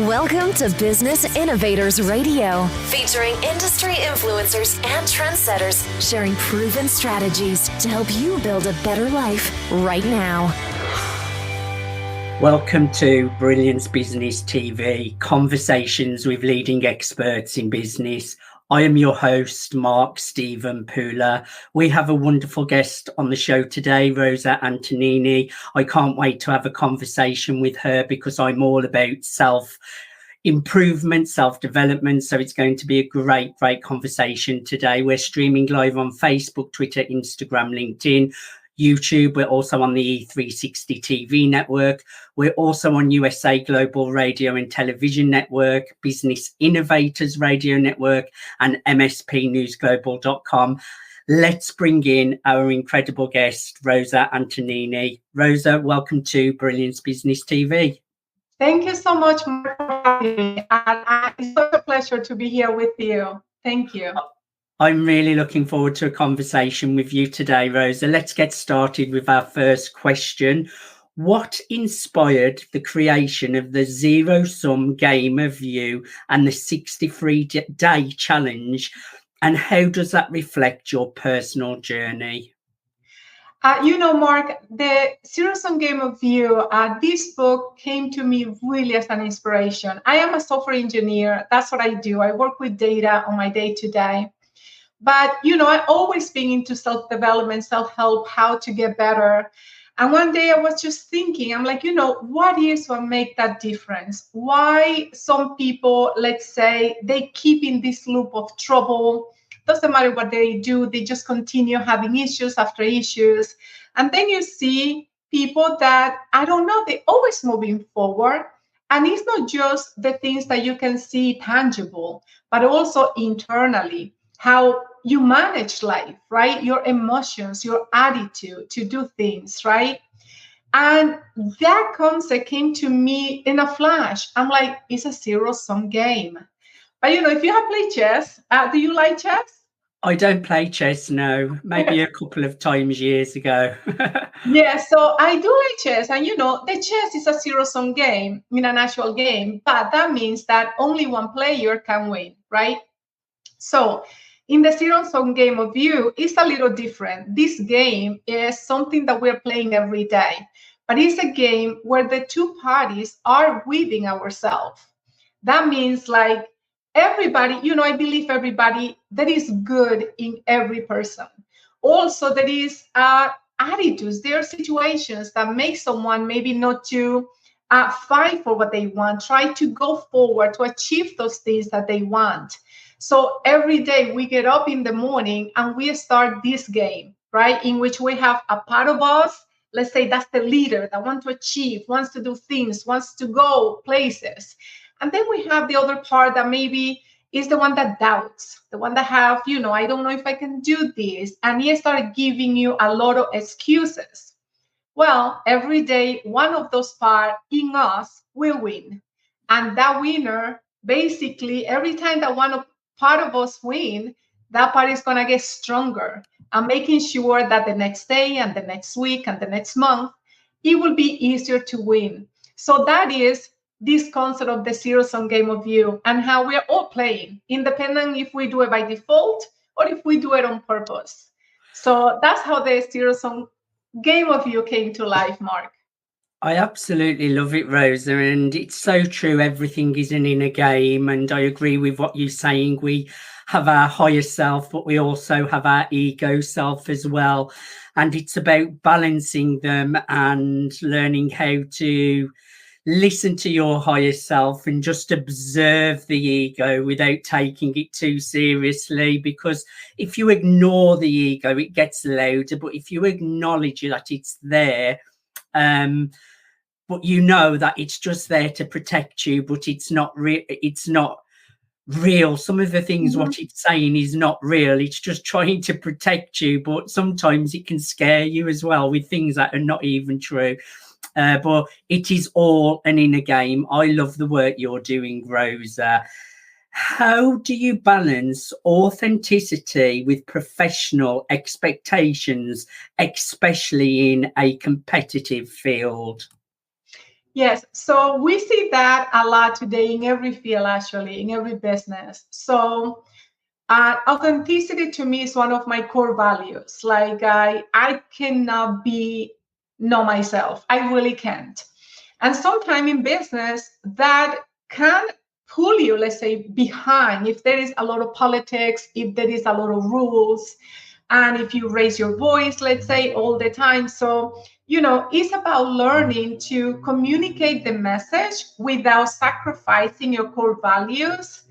Welcome to Business Innovators Radio, featuring industry influencers and trendsetters sharing proven strategies to help you build a better life right now. Welcome to Brilliance Business TV, conversations with leading experts in business. I am your host, Mark Stephen Pooler. We have a wonderful guest on the show today, Rosa Antonini. I can't wait to have a conversation with her because I'm all about self-improvement, self-development. So it's going to be a great conversation today. We're streaming live on Facebook, Twitter, Instagram, LinkedIn, YouTube. We're also on the E360 TV network. We're also on USA Global Radio and Television Network, Business Innovators Radio Network, and MSPNewsGlobal.com. Let's bring in our incredible guest, Rosa Antonini. Rosa, welcome to Brilliance Business TV. Thank you so much, Mark, for having me. It's such a pleasure to be here with you. Thank you. I'm really looking forward to a conversation with you today, Rosa. Let's get started with our first question. What inspired the creation of the zero-sum game of you and the 63-day challenge, and how does that reflect your personal journey? Mark, the zero-sum game of you, this book came to me really as an inspiration. I am a software engineer. That's what I do. I work with data on my day-to-day. But, I always been into self-development, self-help, how to get better. And one day I was just thinking, I'm like, what is what make that difference? Why some people, let's say, they keep in this loop of trouble. Doesn't matter what they do, they just continue having issues after issues. And then you see people that, I don't know, they always moving forward. And it's not just the things that you can see tangible, but also internally, how you manage life, right? Your emotions, your attitude to do things, right? And that concept came to me in a flash. I'm like, it's a zero-sum game. But, if you have played chess, do you like chess? I don't play chess, no. Maybe a couple of times years ago. Yeah, so I do like chess. And, the chess is a zero-sum game in an actual game. But that means that only one player can win, right? So in the zero-sum game of you, it's a little different. This game is something that we're playing every day, but it's a game where the two parties are within ourselves. That means like everybody, I believe everybody, there is good in every person. Also, there is attitudes, there are situations that make someone maybe not to fight for what they want, try to go forward to achieve those things that they want. So every day we get up in the morning and we start this game, right? In which we have a part of us, let's say that's the leader that wants to achieve, wants to do things, wants to go places. And then we have the other part that maybe is the one that doubts, the one that have, I don't know if I can do this. And he started giving you a lot of excuses. Well, every day, one of those parts in us will win. And that winner, basically, every time that part of us win, that part is going to get stronger and making sure that the next day and the next week and the next month, it will be easier to win. So that is this concept of the zero-sum game of you and how we're all playing, independent if we do it by default or if we do it on purpose. So that's how the zero-sum game of you came to life, Mark. I absolutely love it, Rosa, and it's so true. Everything is an inner game, and I agree with what you're saying. We have our higher self, but we also have our ego self as well, and it's about balancing them and learning how to listen to your higher self and just observe the ego without taking it too seriously, because if you ignore the ego, it gets louder, but if you acknowledge that it's there, but that it's just there to protect you, but it's not real. Some of the things what it's saying is not real. It's just trying to protect you, but sometimes it can scare you as well with things that are not even true. But it is all an inner game. I love the work you're doing, Rosa. How do you balance authenticity with professional expectations, especially in a competitive field? Yes, so we see that a lot today in every field, actually, in every business. So authenticity to me is one of my core values. Like I cannot be not myself. I really can't. And sometimes in business that can pull you, let's say, behind if there is a lot of politics, if there is a lot of rules, and if you raise your voice, let's say, all the time. So, it's about learning to communicate the message without sacrificing your core values,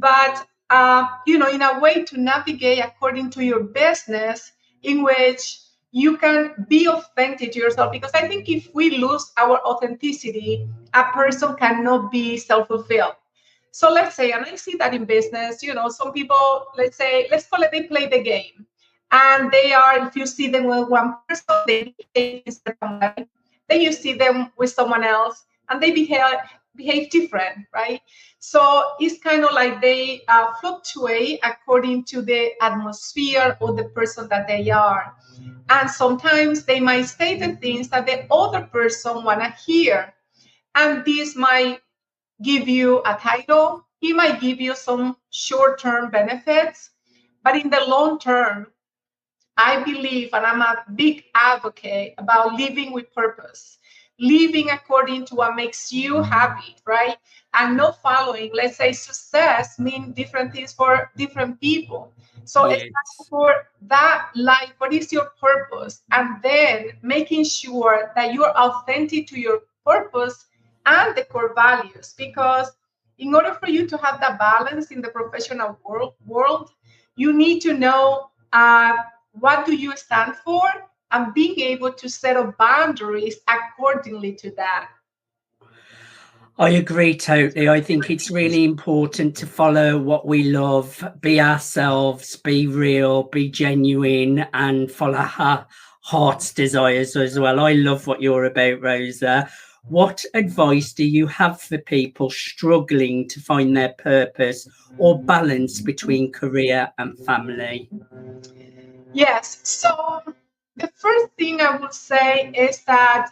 but, in a way to navigate according to your business in which you can be authentic to yourself. Because I think if we lose our authenticity, a person cannot be self-fulfilled. So let's say, and I see that in business, some people, let's call it, they play the game. And they are, if you see them with one person, they behave a certain way. Then you see them with someone else, and they behave different, right? So it's kind of like they fluctuate according to the atmosphere or the person that they are. And sometimes they might say the things that the other person want to hear. And this might give you a title. It might give you some short-term benefits. But in the long term, I believe, and I'm a big advocate about living with purpose, living according to what makes you happy, right? And not following, let's say, success mean different things for different people. So it's Yes. for that life, what is your purpose? And then making sure that you're authentic to your purpose and the core values. Because in order for you to have that balance in the professional world, you need to know what do you stand for, and being able to set up boundaries accordingly to that. I agree totally. I think it's really important to follow what we love, be ourselves, be real, be genuine, and follow our heart's desires as well. I love what you're about, Rosa. What advice do you have for people struggling to find their purpose or balance between career and family? Yes. So the first thing I would say is that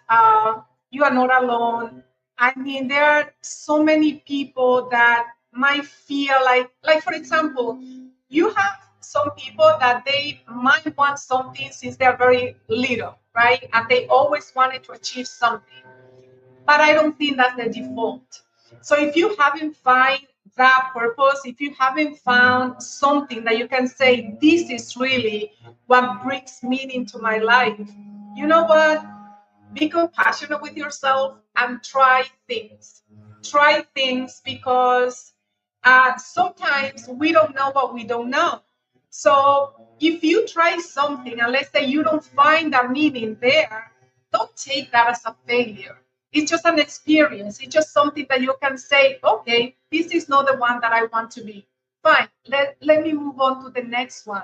you are not alone. I mean, there are so many people that might feel like for example, you have some people that they might want something since they're very little, right? And they always wanted to achieve something. But I don't think that's the default. So if you haven't found that purpose, if you haven't found something that you can say, this is really what brings meaning to my life, you know what? Be compassionate with yourself and try things. Try things because sometimes we don't know what we don't know. So if you try something and let's say you don't find a meaning there, don't take that as a failure. It's just an experience. It's just something that you can say, okay, this is not the one that I want to be. Fine, let me move on to the next one.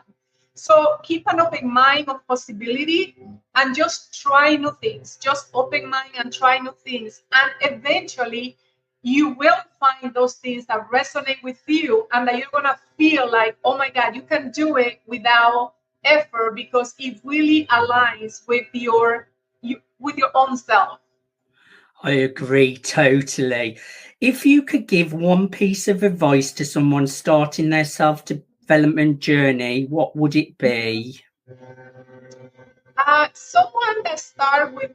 So keep an open mind of possibility and just try new things. Just open mind and try new things. And eventually you will find those things that resonate with you and that you're gonna feel like, oh my God, you can do it without effort because it really aligns with with your own self. I agree totally. If you could give one piece of advice to someone starting their self development journey, what would it be? Someone that start with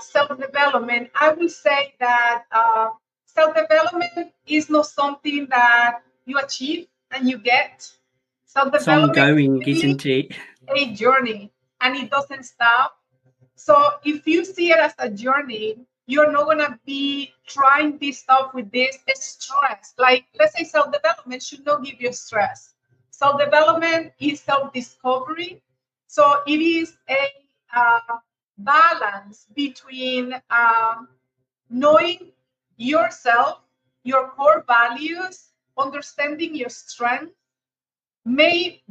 self-development, I would say that self-development is not something that you achieve and you get. It's Self-development ongoing, is really isn't it? a journey and it doesn't stop. So if you see it as a journey, you're not gonna be trying this stuff with this stress. Like let's say self-development should not give you stress. Self-development is self-discovery. So it is a balance between knowing yourself, your core values, understanding your strengths,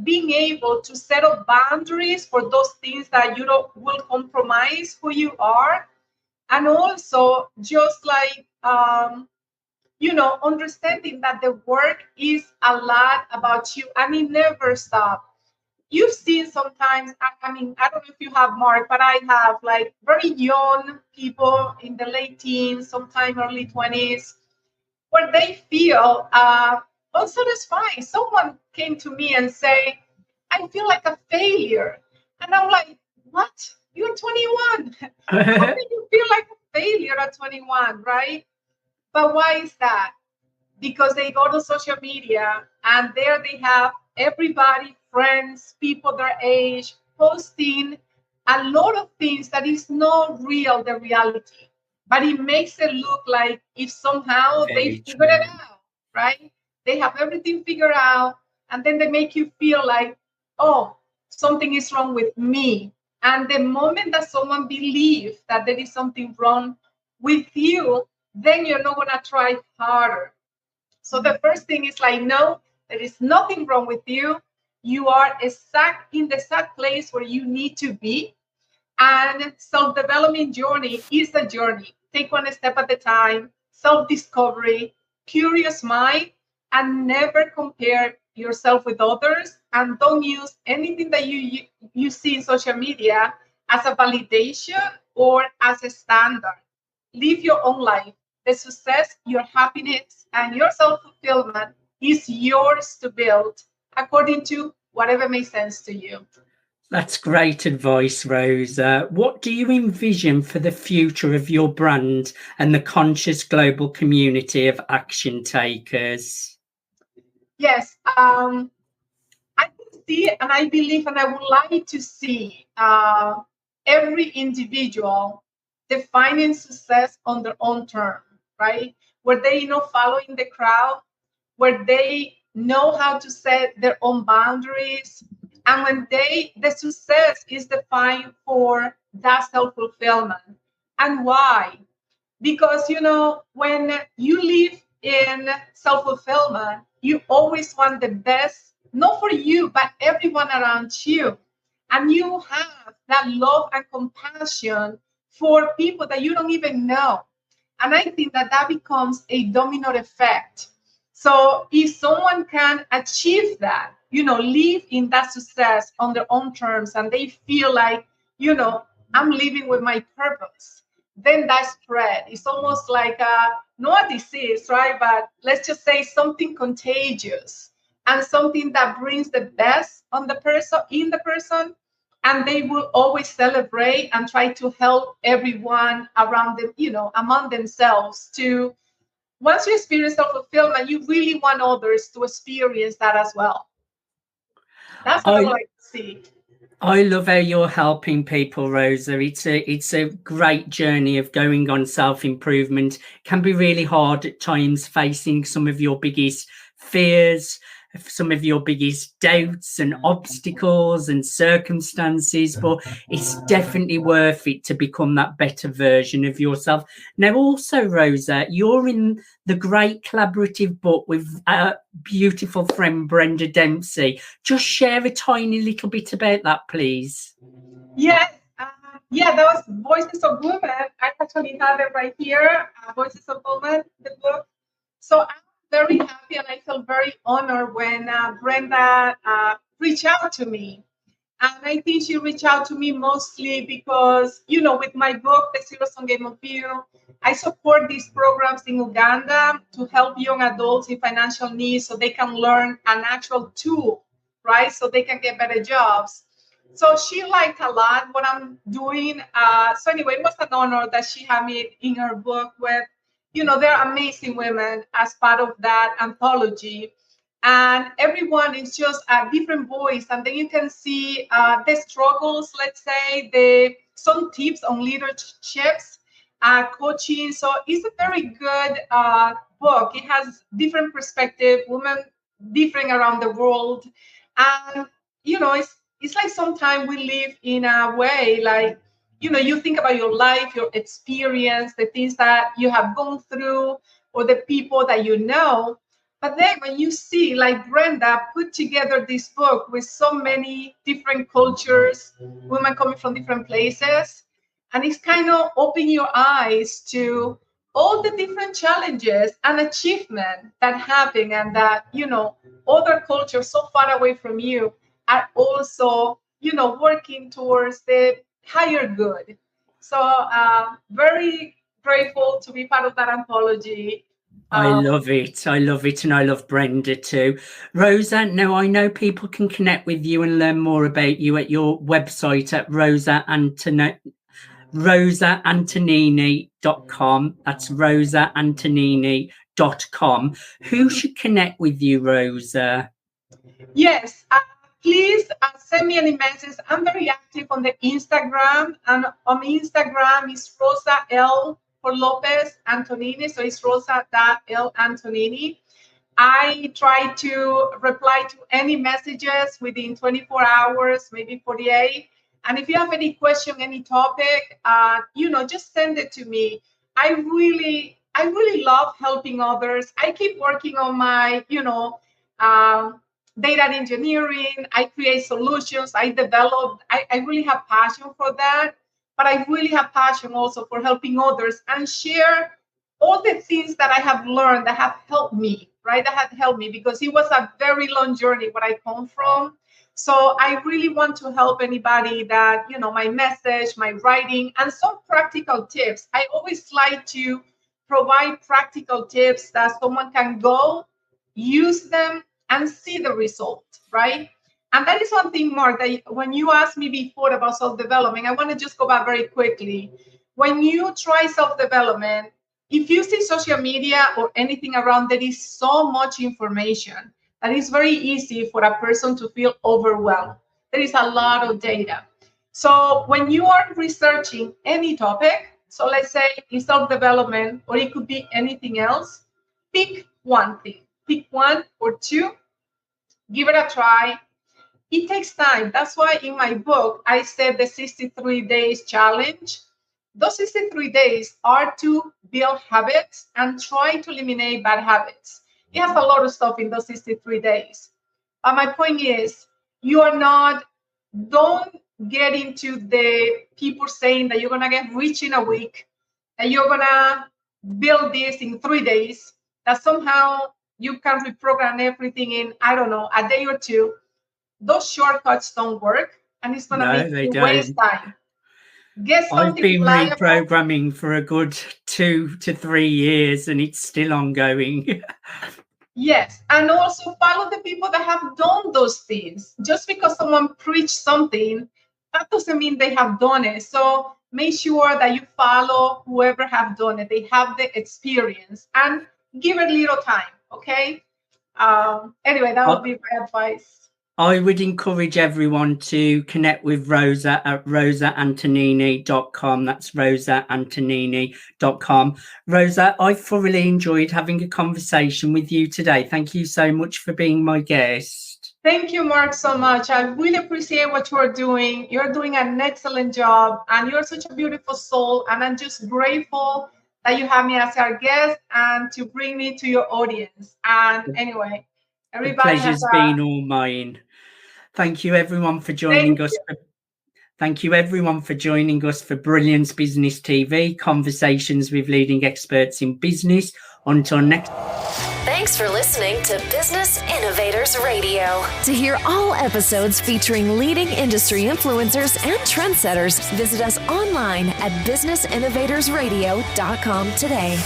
being able to set up boundaries for those things that you don't will compromise who you are, and also just like understanding that the work is a lot about you and it never stops. you've seen sometimes, I mean, I don't know if you have, Mark, but I have like very young people in the late teens, sometime early 20s, where they feel unsatisfied. Someone came to me and say, I feel like a failure. And I'm like, what? You're 21. How can you feel like a failure at 21, right? But why is that? Because they go to social media and there they have everybody, friends, people their age, posting a lot of things that is not real, the reality. But it makes it look like if somehow they figured it out, right? They have everything figured out, and then they make you feel like, oh, something is wrong with me. And the moment that someone believes that there is something wrong with you, then you're not gonna try harder. So the first thing is like, no, there is nothing wrong with you. You are in the exact place where you need to be. And self-development journey is a journey. Take one step at a time, self-discovery, curious mind, and never compare yourself with others. And don't use anything that you see in social media as a validation or as a standard. Live your own life. The success, your happiness, and your self-fulfillment is yours to build according to whatever makes sense to you. That's great advice, Rosa. What do you envision for the future of your brand and the conscious global community of action takers? Yes, I can see and I believe and I would like to see every individual defining success on their own term, right? Where they following the crowd, where they know how to set their own boundaries, and when the success is defined for that self-fulfillment. And why? Because when you live in self-fulfillment, you always want the best, not for you but everyone around you, and you have that love and compassion for people that you don't even know. And I think that becomes a domino effect. So if someone can achieve that, live in that success on their own terms, and they feel like, I'm living with my purpose, then that spread. It's almost like not a disease, right? But let's just say something contagious and something that brings the best on the person, in the person, and they will always celebrate and try to help everyone around them, among themselves to. Once you experience self-fulfillment, you really want others to experience that as well. That's what I would like to see. I love how you're helping people, Rosa. It's a great journey of going on self-improvement. Can be really hard at times, facing some of your biggest fears, some of your biggest doubts and obstacles and circumstances, but it's definitely worth it to become that better version of yourself. Now, also, Rosa, you're in the great collaborative book with our beautiful friend Brenda Dempsey. Just share a tiny little bit about that, please. Yes. That was Voices of Women. I actually have it right here, Voices of Women, the book. So I'm very happy and I feel very honored when Brenda reached out to me. And I think she reached out to me mostly because, with my book, The Zero Sum Game of You, I support these programs in Uganda to help young adults in financial needs so they can learn an actual tool, right? So they can get better jobs. So she liked a lot what I'm doing. So anyway, it was an honor that she had me in her book with, there are amazing women as part of that anthology. And everyone is just a different voice. And then you can see the struggles, let's say, some tips on leaderships, coaching. So it's a very good book. It has different perspective, women different around the world. And, it's like sometimes we live in a way like, you think about your life, your experience, the things that you have gone through, or the people that you know. But then when you see, like Brenda put together this book with so many different cultures, women coming from different places, and it's kind of open your eyes to all the different challenges and achievement that happen, and that, other cultures so far away from you are also, working towards the higher good. So very grateful to be part of that anthology. I love it. I love it. And I love Brenda too. Rosa, now I know people can connect with you and learn more about you at your website at rosaantonini.com. That's rosaantonini.com. Who should connect with you, Rosa? Yes, please send me any messages. I'm very active on the Instagram, and on Instagram is Rosa L for Lopez Antonini. So it's Rosa L Antonini. I try to reply to any messages within 24 hours, maybe 48. And if you have any question, any topic, just send it to me. I really love helping others. I keep working on my, data engineering. I create solutions. I really have passion for that. But I really have passion also for helping others and share all the things that I have learned that have helped me, right? That have helped me, because it was a very long journey where I come from. So I really want to help anybody that, my message, my writing, and some practical tips. I always like to provide practical tips that someone can go, use them, and see the result, right? And that is one thing, Mark, that when you asked me before about self-development, I want to just go back very quickly. When you try self-development, if you see social media or anything around, there is so much information that it's very easy for a person to feel overwhelmed. There is a lot of data. So when you are researching any topic, so let's say in self-development, or it could be anything else, pick one thing, pick one or two, give it a try. It takes time. That's why in my book, I said the 63 days challenge. Those 63 days are to build habits and try to eliminate bad habits. It has a lot of stuff in those 63 days. But my point is, don't get into the people saying that you're going to get rich in a week, that you're going to build this in 3 days, that somehow you can reprogram everything in, I don't know, a day or two. Those shortcuts don't work, and it's going to make you waste time. I've been reprogramming for a good 2 to 3 years, and it's still ongoing. Yes, and also follow the people that have done those things. Just because someone preached something, that doesn't mean they have done it. So make sure that you follow whoever have done it. They have the experience, and give it a little time, okay? Anyway, that would be my advice. I would encourage everyone to connect with Rosa at rosaantonini.com. That's rosaantonini.com. Rosa, I thoroughly enjoyed having a conversation with you today. Thank you so much for being my guest. Thank you, Mark, so much. I really appreciate what you're doing. You're doing an excellent job, and you're such a beautiful soul. And I'm just grateful that you have me as our guest and to bring me to your audience. And anyway, everybody, the pleasure's been all mine. Thank you, everyone, for joining us. Thank you, everyone, for joining us for Brilliance Business TV, conversations with leading experts in business. Until next. Thanks for listening to Business Innovators Radio. To hear all episodes featuring leading industry influencers and trendsetters, visit us online at businessinnovatorsradio.com today.